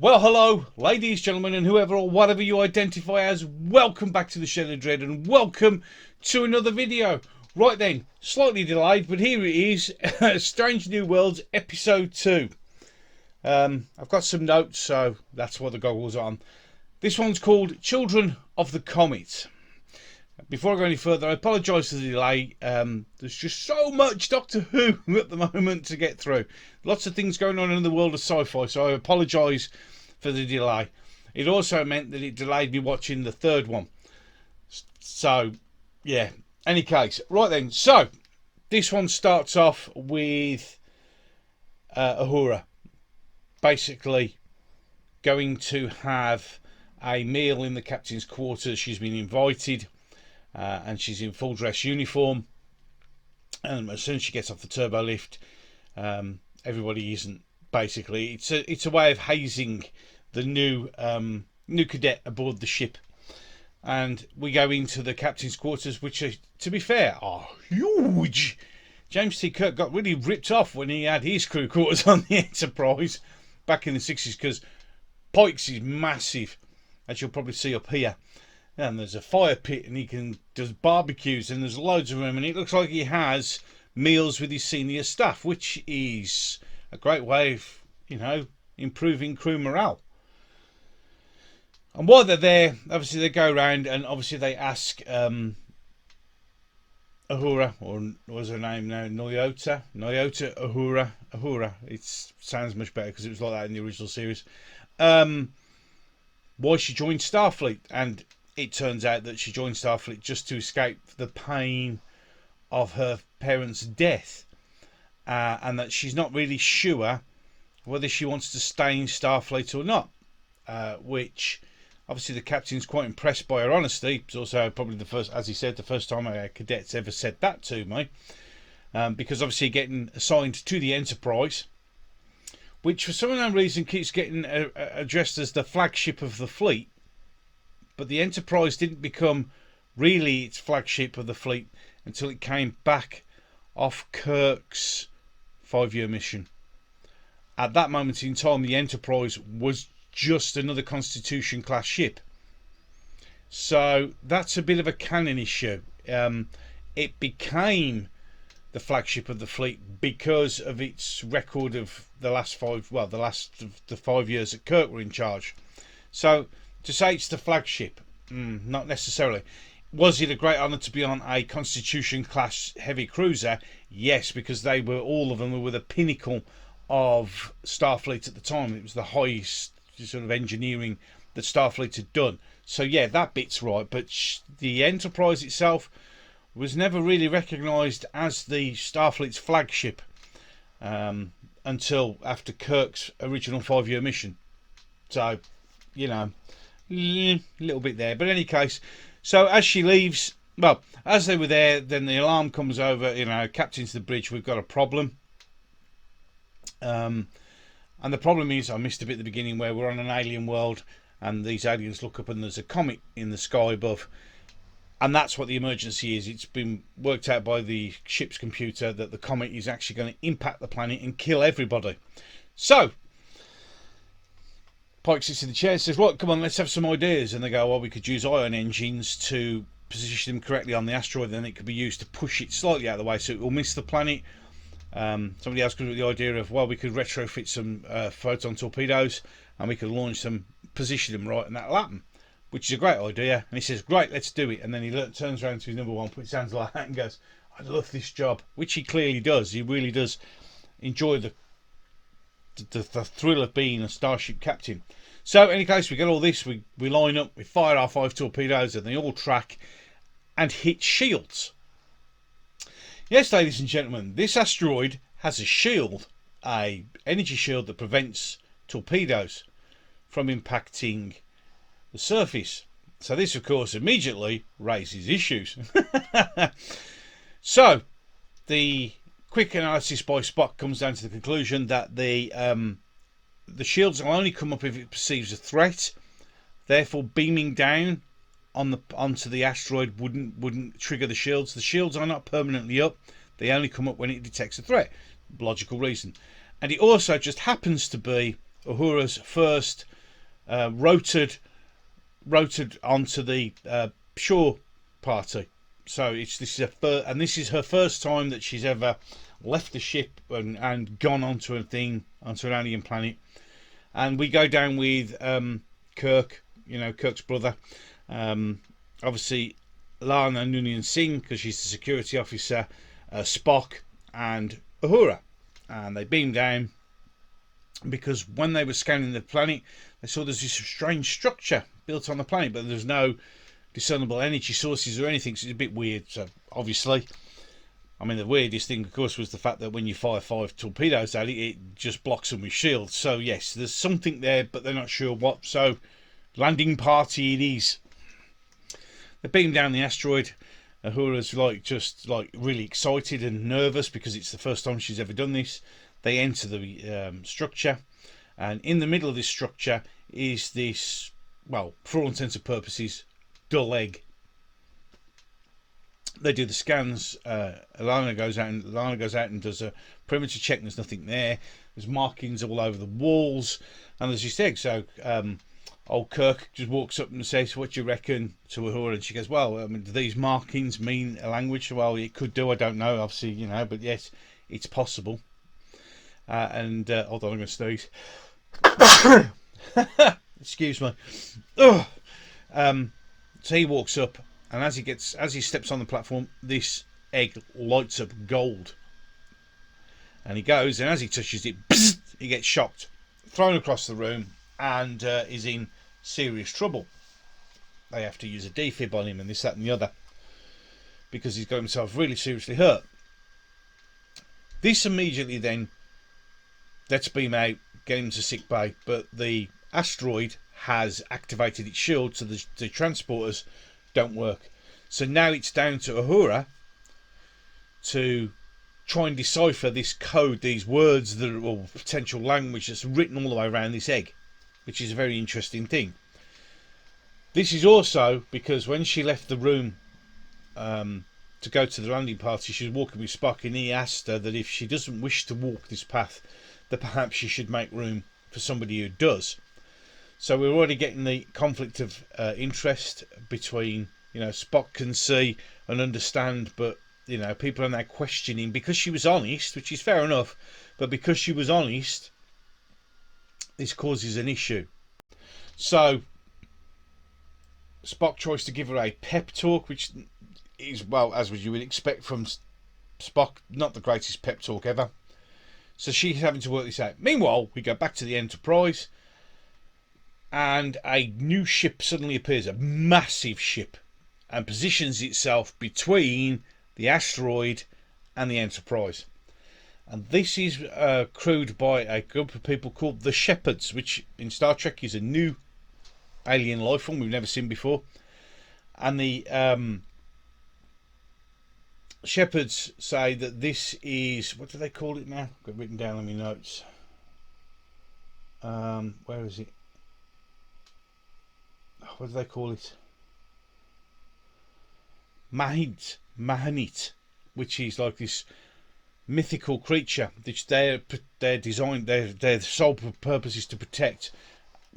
Well, hello, ladies, gentlemen, and whoever or whatever you identify as. Welcome back to the Shed of Dread, and welcome to another video. Right then, slightly delayed, but here it is. Strange New Worlds, Episode 2. I've got some notes, so that's what the goggles are on. This one's called Children of the Comet. Before I go any further, I apologise for the delay. There's just so much Doctor Who at the moment to get through. Lots of things going on in the world of sci-fi, so I apologise for the delay. It also meant that it delayed me watching the third one. So, yeah. Any case, right then. So, this one starts off with Uhura basically going to have a meal in the captain's quarters. She's been invited. And she's in full dress uniform, and as soon as she gets off the turbo lift, everybody isn't. Basically, it's a way of hazing the new cadet aboard the ship. And we go into the captain's quarters, which are, to be fair, are huge. James T. Kirk got really ripped off when he had his crew quarters on the Enterprise back in the 60s, because Pike's is massive, as you'll probably see up here. And there's a fire pit, and he does barbecues, and there's loads of room, and it looks like he has meals with his senior staff, which is a great way of, improving crew morale. And while they're there, obviously they go around and obviously they ask Uhura, or what was her name now, Nyota Uhura. It sounds much better because it was like that in the original series. Why she joined Starfleet, and it turns out that she joined Starfleet just to escape the pain of her parents' death, and that she's not really sure whether she wants to stay in Starfleet or not, which obviously the captain's quite impressed by her honesty. It's also probably the first, as he said, the first time a cadet's ever said that to me, because obviously getting assigned to the Enterprise, which for some unknown reason keeps getting addressed as the flagship of the fleet. But the Enterprise didn't become really its flagship of the fleet until it came back off Kirk's 5-year mission. At that moment in time, the Enterprise was just another Constitution class ship. So that's a bit of a canon issue. It became the flagship of the fleet because of its record of the last 5 years that Kirk were in charge. So to say it's the flagship, not necessarily. Was it a great honour to be on a Constitution class heavy cruiser? Yes, because all of them were the pinnacle of Starfleet at the time. It was the highest sort of engineering that Starfleet had done. So yeah, that bit's right. But the Enterprise itself was never really recognised as the Starfleet's flagship until after Kirk's original 5-year mission. So, a little bit there, but in any case, so as she leaves, as they were there, then the alarm comes over, captain to the bridge, we've got a problem. And the problem is, I missed a bit at the beginning where we're on an alien world and these aliens look up and there's a comet in the sky above, and that's what the emergency is. It's been worked out by the ship's computer that the comet is actually going to impact the planet and kill everybody. So Pike sits in the chair and says, right, come on, let's have some ideas. And they go, well, we could use ion engines to position them correctly on the asteroid, then it could be used to push it slightly out of the way so it will miss the planet. Somebody else could do the idea of, well, we could retrofit some photon torpedoes and we could launch them, position them right, and that'll happen, which is a great idea. And he says, great, let's do it. And then he turns around to his number one, puts his hands like that and goes, I love this job, which he clearly does. He really does enjoy the thrill of being a starship captain. So in any case, we get all this, we line up, we fire our 5 torpedoes, and they all track and hit shields. Yes, ladies and gentlemen, this asteroid has a shield, a energy shield that prevents torpedoes from impacting the surface. So this, of course, immediately raises issues. So the quick analysis by Spock comes down to the conclusion that the shields will only come up if it perceives a threat. Therefore, beaming down onto the asteroid wouldn't trigger the shields. The shields are not permanently up. They only come up when it detects a threat. Logical reason. And it also just happens to be Uhura's first rotored onto the shore party. So this is her first time that she's ever left the ship and gone onto onto an alien planet. And we go down with Kirk, Kirk's brother, obviously Lana Noonien Singh, because she's the security officer, Spock, and Uhura. And they beam down because when they were scanning the planet, they saw there's this strange structure built on the planet, but there's no discernible energy sources or anything, so it's a bit weird. So obviously, I mean, the weirdest thing, of course, was the fact that when you fire 5 torpedoes at it, it just blocks them with shields. So yes, there's something there, but they're not sure what. So landing party it is. They beam down the asteroid. Uhura's just really excited and nervous because it's the first time she's ever done this. They enter the structure, and in the middle of this structure is this, well, for all intents and purposes, dull egg. They do the scans. Lana goes out and does a perimeter check. There's nothing there. There's markings all over the walls, and there's this egg. So old Kirk just walks up and says, "What do you reckon?" to Uhura, and she goes, "Well, I mean, do these markings mean a language?" Well, it could do. I don't know. Obviously, but yes, it's possible. Hold on, I'm going to sneeze. Excuse me. So he walks up, and as he steps on the platform, this egg lights up gold. And he goes, and as he touches it, he gets shocked, thrown across the room, and is in serious trouble. They have to use a defib on him, and this, that, and the other, because he's got himself really seriously hurt. This immediately then lets beam out, get him to sick bay, but the asteroid has activated its shield, so the transporters don't work. So now it's down to Uhura to try and decipher this code, these words that are, or potential language that's written all the way around this egg, which is a very interesting thing. This is also because when she left the room to go to the landing party, she was walking with Spock, and he asked her that if she doesn't wish to walk this path, that perhaps she should make room for somebody who does. So we're already getting the conflict of interest between, Spock can see and understand, but people are now questioning, because she was honest, which is fair enough, but because she was honest, this causes an issue. So Spock tries to give her a pep talk, which is, well, as you would expect from Spock, not the greatest pep talk ever. So she's having to work this out. Meanwhile, we go back to the Enterprise, and a new ship suddenly appears, a massive ship, and positions itself between the asteroid and the Enterprise. And this is crewed by a group of people called the Shepherds, which in Star Trek is a new alien life form we've never seen before. And the Shepherds say that this is, what do they call it now? I've got it written down on my notes. Where is it? What do they call it? Mahanit, which is like this mythical creature which their design, their sole purpose is to protect,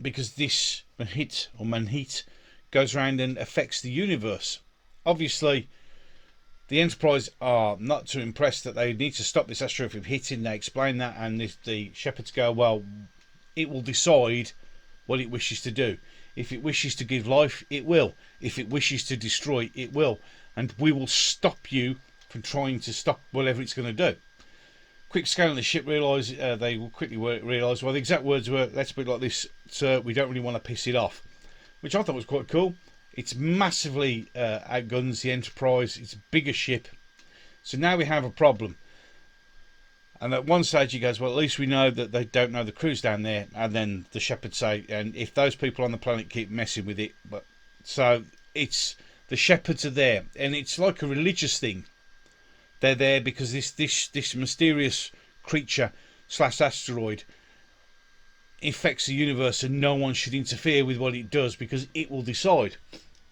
because this Manhit goes around and affects the universe. Obviously, the Enterprise are not too impressed that they need to stop this asteroid from hitting. They explain that, and the Shepherds go, well, it will decide what it wishes to do. If it wishes to give life, it will. If it wishes to destroy, it will. And we will stop you from trying to stop whatever it's going to do. Quick scan of the ship, they will quickly realise, well, the exact words were, let's put it like this, sir, we don't really want to piss it off. Which I thought was quite cool. It's massively outguns the Enterprise. It's a bigger ship. So now we have a problem. And at one stage he goes, well, at least we know that they don't know the crew's down there. And then the Shepherds say, and if those people on the planet keep messing with it. So it's, the Shepherds are there. And it's like a religious thing. They're there because this mysterious creature / asteroid affects the universe, and no one should interfere with what it does because it will decide.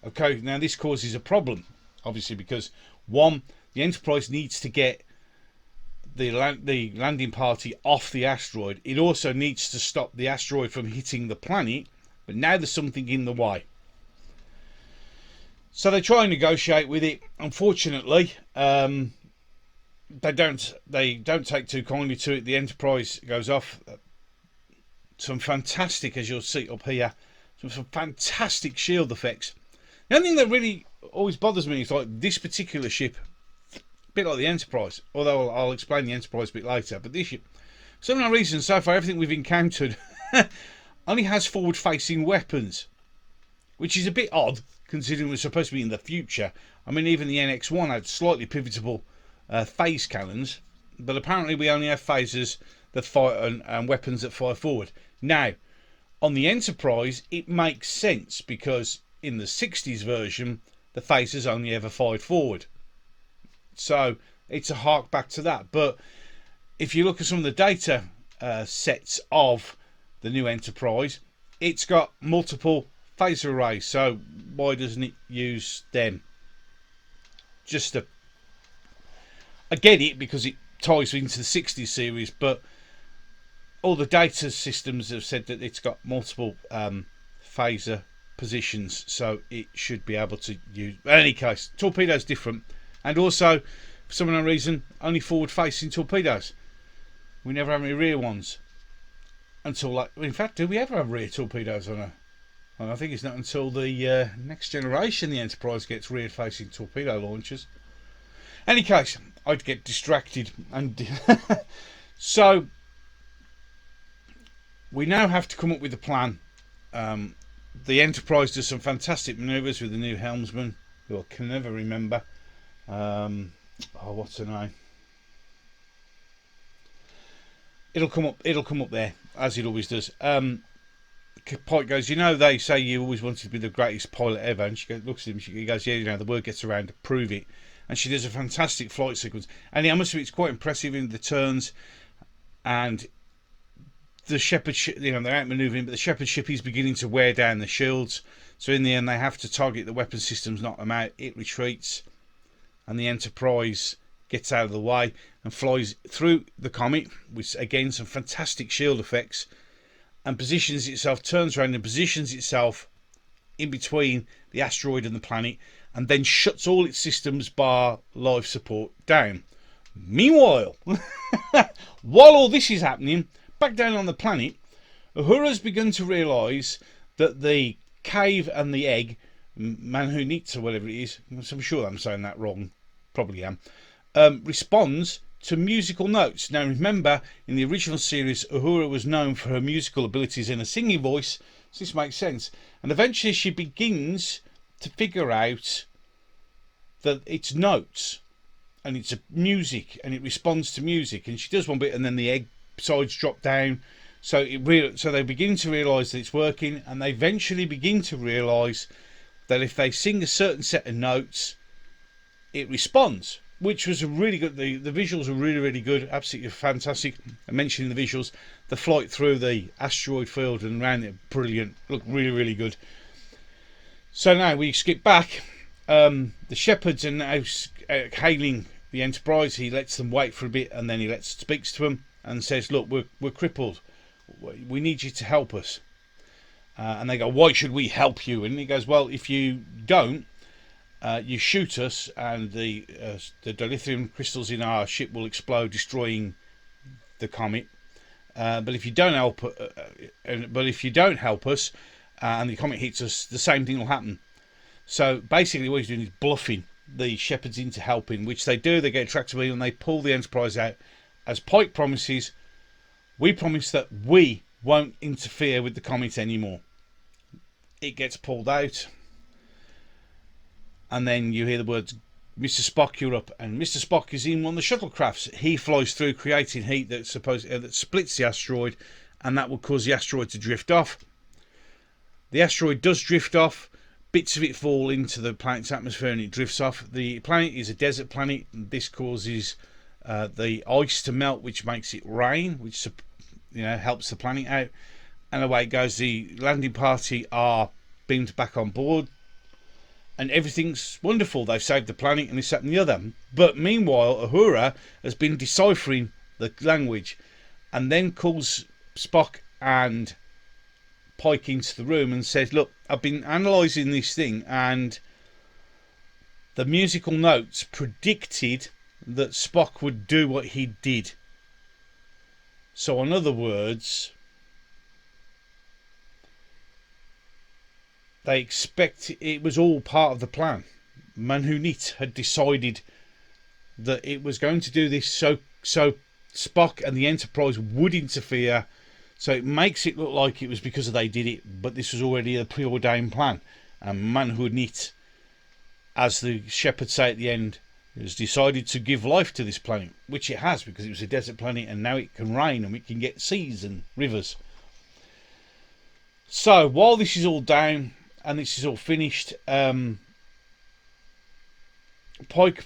Okay, now this causes a problem, obviously, because one, the Enterprise needs to get the landing party off the asteroid. It also needs to stop the asteroid from hitting the planet, But now there's something in the way. So they try and negotiate with it. Unfortunately, they don't take too kindly to it. The Enterprise goes off. Some fantastic, as you'll see up here, some fantastic shield effects. The only thing that really always bothers me is like this particular ship, a bit like the Enterprise, although I'll explain the Enterprise a bit later, but this ship, for some reason so far everything we've encountered only has forward facing weapons, which is a bit odd considering we're supposed to be in the future. I mean, even the NX-1 had slightly pivotable phase cannons, but apparently we only have phasers that fire and weapons that fire forward. Now, on the Enterprise, it makes sense because in the 60s version, the phasers only ever fired forward. So it's a hark back to that. But if you look at some of the data sets of the new Enterprise, it's got multiple phaser arrays. So why doesn't it use them? I get it because it ties into the 60s series, but all the data systems have said that it's got multiple phaser positions, so it should be able to use. In any case, torpedoes different, and also for some unknown reason only forward facing torpedoes. We never have any rear ones until, like, in fact, do we ever have rear torpedoes on a? Well, I think it's not until the next generation the Enterprise gets rear facing torpedo launchers. Any case, I'd get distracted, and so we now have to come up with a plan. The Enterprise does some fantastic manoeuvres with the new helmsman, who I can never remember. What's her name? It'll come up there, as it always does. Pike goes, you know, they say you always wanted to be the greatest pilot ever, and she looks at him. He goes, yeah, you know, the word gets around to prove it. And she does a fantastic flight sequence, and I must admit, it's quite impressive in the turns. And the Shepherd ship, you know, they're outmaneuvering, but the Shepherd ship is beginning to wear down the shields. So in the end, they have to target the weapon systems, knock them out. It retreats, and the Enterprise gets out of the way and flies through the Comet, with again some fantastic shield effects, and positions itself, turns around and positions itself in between the asteroid and the planet, and then shuts all its systems bar life support down. Meanwhile, while all this is happening, back down on the planet, Uhura's begun to realise that the cave and the egg, Manhunitsa, whatever it is, I'm sure I'm saying that wrong, probably am, responds to musical notes. Now remember, in the original series, Uhura was known for her musical abilities in a singing voice, so this makes sense. And eventually she begins to figure out that it's notes, and it's a music, and it responds to music, and she does one bit, and then the egg sides drop down, so they begin to realise that it's working, and they eventually begin to realise that if they sing a certain set of notes, it responds, which was a really good. The visuals were really good, absolutely fantastic. And mentioning the visuals, the flight through the asteroid field and around it, brilliant, looked really good. So now we skip back. The Shepherds are now hailing the Enterprise. He lets them wait for a bit, and then he speaks to them and says, look, we're crippled, we need you to help us. And they go, why should we help you? And he goes, well, if you don't, you shoot us, and the dilithium crystals in our ship will explode, destroying the Comet. But if you don't help us, and the Comet hits us, the same thing will happen. So basically, what he's doing is bluffing the Shepherds into helping, which they do. They get attracted and they pull the Enterprise out. As Pike promises, we promise that we won't interfere with the Comet anymore. It gets pulled out, and then you hear the words, Mr. Spock, you're up. And Mr. Spock is in one of the shuttlecrafts. He flies through, creating heat that splits the asteroid, and that will cause the asteroid to drift off. The asteroid does drift off. Bits of it fall into the planet's atmosphere and it drifts off. The planet is a desert planet, and this causes the ice to melt, which makes it rain, which helps the planet out. And away it goes. The landing party are beamed back on board, and everything's wonderful. They've saved the planet and this, that and the other. But meanwhile, Uhura has been deciphering the language, and then calls Spock and Pike into the room and said, look, I've been analysing this thing, and the musical notes predicted that Spock would do what he did. So in other words, they expect it was all part of the plan. Manhunit had decided that it was going to do this so Spock and the Enterprise would interfere. So it makes it look like it was because they did it, but this was already a preordained plan. And Manhunit, as the shepherds say at the end, has decided to give life to this planet, which it has, because it was a desert planet, and now it can rain and we can get seas and rivers. So while this is all down and this is all finished, Pike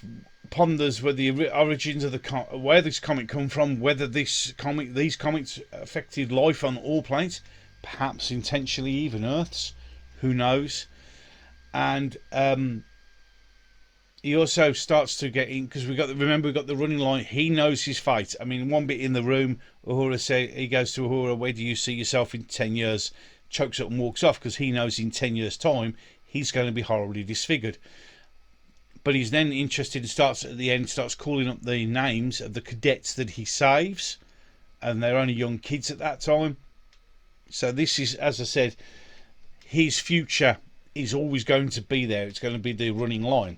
ponders where the origins of where this comet come from, whether these comets affected life on all planets, perhaps intentionally even Earth's, who knows. And he also starts to get in, because we've got the running line. He knows his fate. I mean, one bit in the room, he goes to Uhura, where do you see yourself in 10 years? Chokes up and walks off, because he knows in 10 years' time he's going to be horribly disfigured. But he's then interested and starts calling up the names of the cadets that he saves, and they're only young kids at that time. So this is, as I said, his future is always going to be there. It's going to be the running line.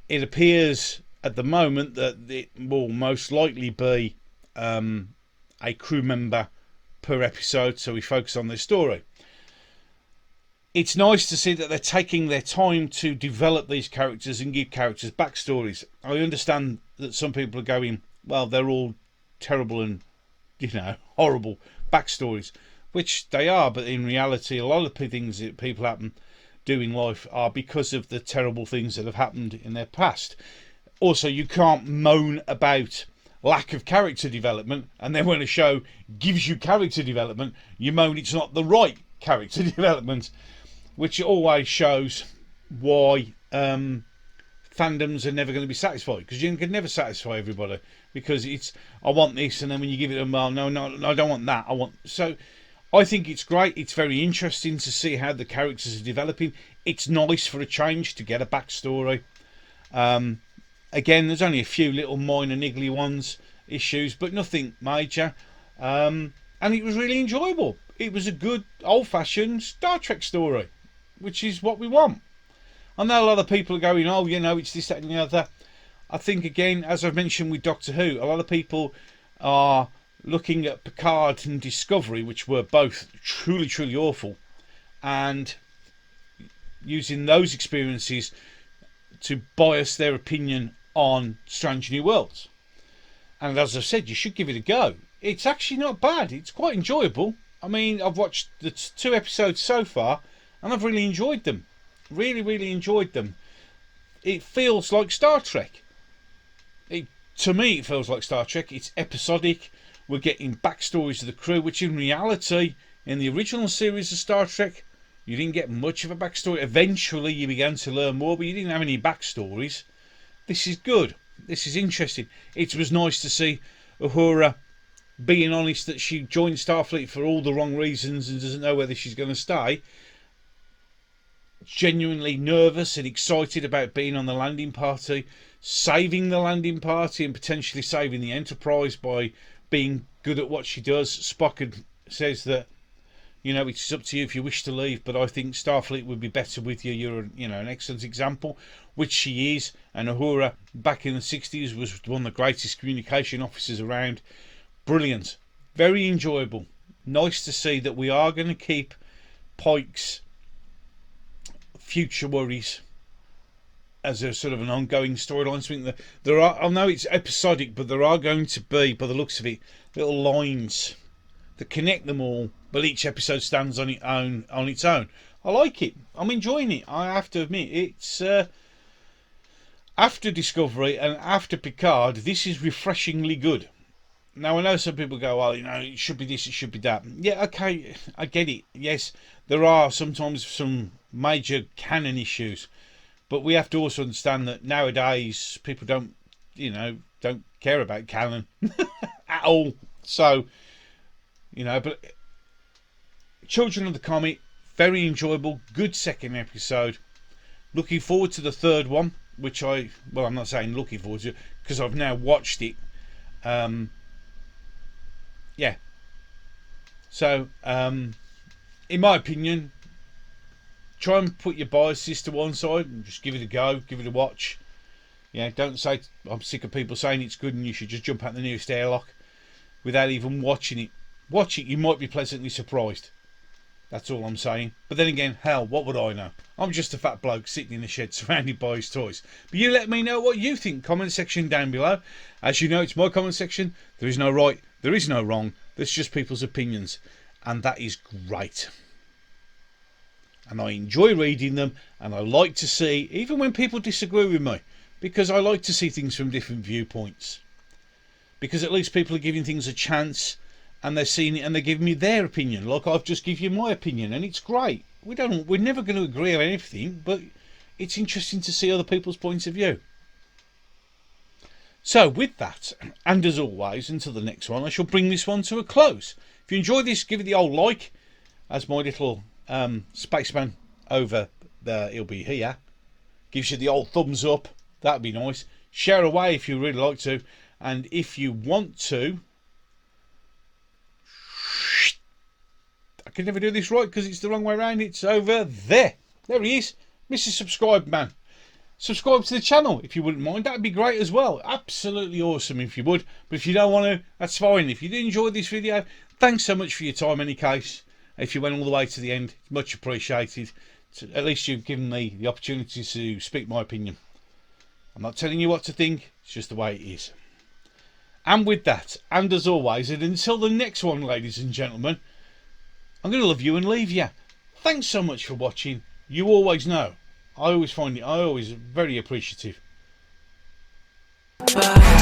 It appears at the moment that it will most likely be a crew member per episode, so we focus on their story. It's nice to see that they're taking their time to develop these characters and give characters backstories. I understand that some people are going, well, they're all terrible and, horrible backstories, which they are, but in reality, a lot of the things that people do in life are because of the terrible things that have happened in their past. Also, you can't moan about lack of character development, and then when a show gives you character development, you moan it's not the right character development, which always shows why fandoms are never going to be satisfied, because you can never satisfy everybody, because it's, I want this, and then when you give it a well, no, I don't want that, so I think it's great. It's very interesting to see how the characters are developing. It's nice for a change to get a backstory. Again, there's only a few little minor niggly issues, but nothing major. And it was really enjoyable. It was a good old-fashioned Star Trek story, which is what we want. I know a lot of people are going, oh, it's this, that and the other. I think, again, as I've mentioned with Doctor Who, a lot of people are looking at Picard and Discovery, which were both truly, truly awful, and using those experiences to bias their opinion on Strange New Worlds. And as I've said, you should give it a go. It's actually not bad. It's quite enjoyable. I mean, I've watched the 2 episodes so far, and I've really enjoyed them. Really, really enjoyed them. It feels like Star Trek. To me, it feels like Star Trek. It's episodic. We're getting backstories of the crew, which in reality, in the original series of Star Trek, you didn't get much of a backstory. Eventually, you began to learn more, but you didn't have any backstories. This is good. This is interesting. It was nice to see Uhura being honest that she joined Starfleet for all the wrong reasons and doesn't know whether she's going to stay. Genuinely nervous and excited about being on the landing party, saving the landing party and potentially saving the Enterprise by being good at what she does. Spock says that, it's up to you if you wish to leave, but I think Starfleet would be better with you. You're, an excellent example, which she is. And Uhura, back in the 60s, was one of the greatest communication officers around. Brilliant. Very enjoyable. Nice to see that we are going to keep Pike's future worries as a sort of an ongoing storyline. Something that there are, I know it's episodic, but there are going to be, by the looks of it, little lines that connect them all, but each episode stands on its own. I like it. I'm enjoying it. I have to admit, it's after Discovery and after Picard, this is refreshingly good. Now, I know some people go, well, it should be this, it should be that. Yeah, okay, I get it. Yes, there are sometimes some major canon issues, but we have to also understand that nowadays people don't care about canon at all. So, but Children of the Comet, very enjoyable, good second episode. Looking forward to the third one, which I'm not saying looking forward to, because I've now watched it. Yeah. So, in my opinion, try and put your biases to one side and just give it a go, give it a watch. Yeah, don't say, I'm sick of people saying it's good and you should just jump out the nearest airlock without even watching it. Watch it, you might be pleasantly surprised. That's all I'm saying. But then again, hell, what would I know? I'm just a fat bloke sitting in the shed surrounded by his toys. But you let me know what you think. Comment section down below. As you know, it's my comment section. There is no right, there is no wrong. There's just people's opinions. And that is great. And I enjoy reading them. And I like to see, even when people disagree with me, because I like to see things from different viewpoints. Because at least people are giving things a chance. And they're seeing it and they're giving me their opinion, like I've just given you my opinion, and it's great. We're never going to agree on anything, but it's interesting to see other people's points of view. So with that, and as always, until the next one, I shall bring this one to a close. If you enjoyed this, give it the old like, as my little spaceman over there, he'll be here, gives you the old thumbs up. That'd be nice. Share away if you really like to, and if you want to. I can never do this right because it's the wrong way around. It's over there. There he is. Mr. Subscribe Man. Subscribe to the channel if you wouldn't mind. That'd be great as well. Absolutely awesome if you would. But if you don't want to, that's fine. If you did enjoy this video, thanks so much for your time in any case. If you went all the way to the end, it's much appreciated. At least you've given me the opportunity to speak my opinion. I'm not telling you what to think. It's just the way it is. And with that, and as always, and until the next one, ladies and gentlemen, I'm going to love you and leave you. Thanks so much for watching. You always know. I always very appreciative. Bye.